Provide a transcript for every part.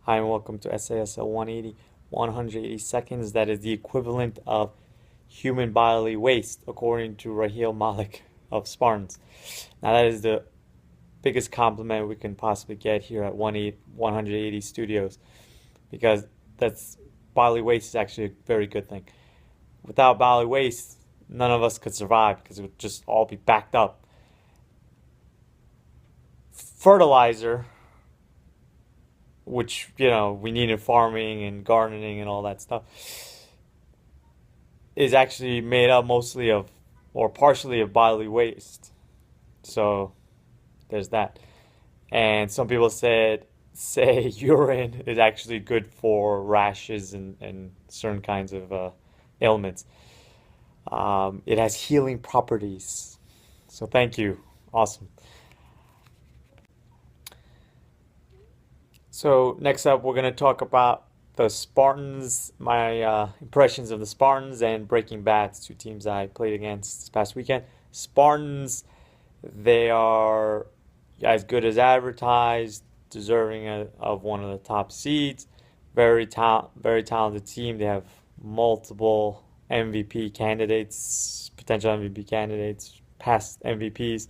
Hi and welcome to Sasl 180, 180 seconds. That is the equivalent of human bodily waste, according to Raheel Malik of Spartans. Now that is the biggest compliment we can possibly get here at 180 Studios, because that's bodily waste is actually a very good thing. Without bodily waste, none of us could survive because it would just all be backed up. Fertilizer, which we need in farming and gardening and all that stuff, is actually made up mostly of or partially of bodily waste. So there's that. And some people say urine is actually good for rashes and certain kinds of ailments. It has healing properties. So thank you. Awesome. So next up, we're going to talk about the Spartans, my impressions of the Spartans and Breaking Bad, two teams I played against this past weekend. Spartans, they are as good as advertised, deserving of one of the top seeds. Very talented team. They have multiple MVP candidates, potential MVP candidates, past MVPs,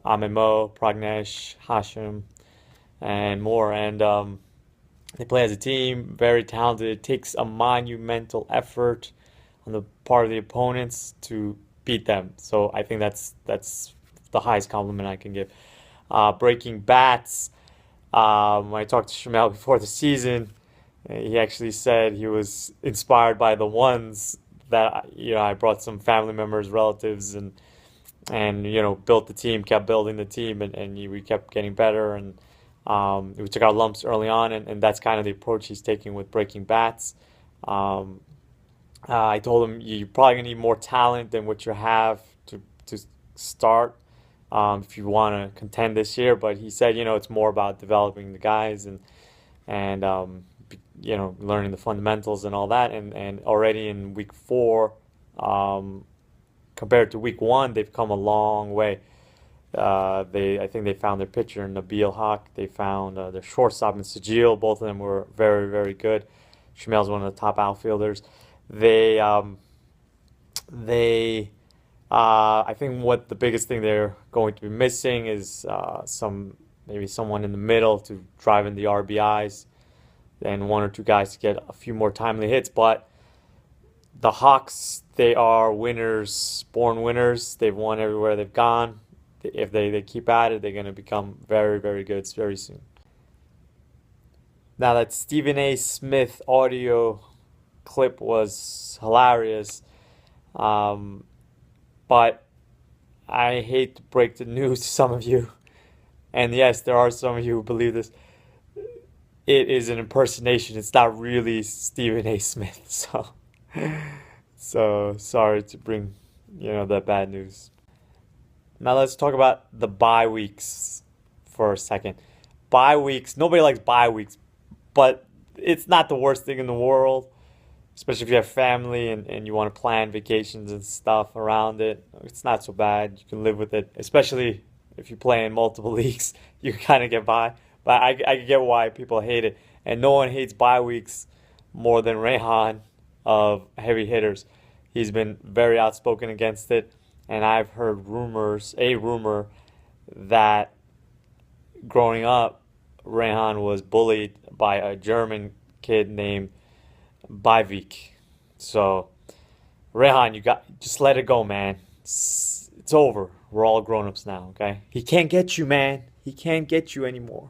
Amemo, Pragnesh, Hashim, and more. And they play as a team, very talented. It takes a monumental effort on the part of the opponents to beat them. So I think that's the highest compliment I can give. Breaking bats. When I talked to Shamel before the season, he actually said he was inspired by the ones that I brought some family members, relatives, and built the team, kept building the team, and we kept getting better, and we took our lumps early on, and that's kind of the approach he's taking with Breaking Bats. I told him you're probably gonna need more talent than what you have to start if you want to contend this year. But he said it's more about developing the guys and learning the fundamentals and all that. And already in week 4, compared to week 1, they've come a long way. I think they found their pitcher in Nabil Haq. They found their shortstop in Sasl. Both of them were very, very good. Shamel's one of the top outfielders. I think what the biggest thing they're going to be missing is maybe someone in the middle to drive in the RBIs, and 1 or 2 guys to get a few more timely hits. But the Hawks, they are winners, born winners. They've won everywhere they've gone. If they keep at it, they're going to become very, very good very soon. Now, that Stephen A. Smith audio clip was hilarious, but I hate to break the news to some of you, and yes, there are some of you who believe this. It is an impersonation. It's not really Stephen A. Smith, so sorry to bring that bad news. Now let's talk about the bye weeks for a second. Bye weeks, nobody likes bye weeks, but it's not the worst thing in the world, especially if you have family and you want to plan vacations and stuff around it. It's not so bad. You can live with it, especially if you play in multiple leagues. You can kind of get by, but I get why people hate it. And no one hates bye weeks more than Rehan of Heavy Hitters. He's been very outspoken against it. And I've heard a rumor that growing up, Rehan was bullied by a German kid named Bivik. So, Rehan, just let it go, man. It's over. We're all grown-ups now, okay? He can't get you, man. He can't get you anymore.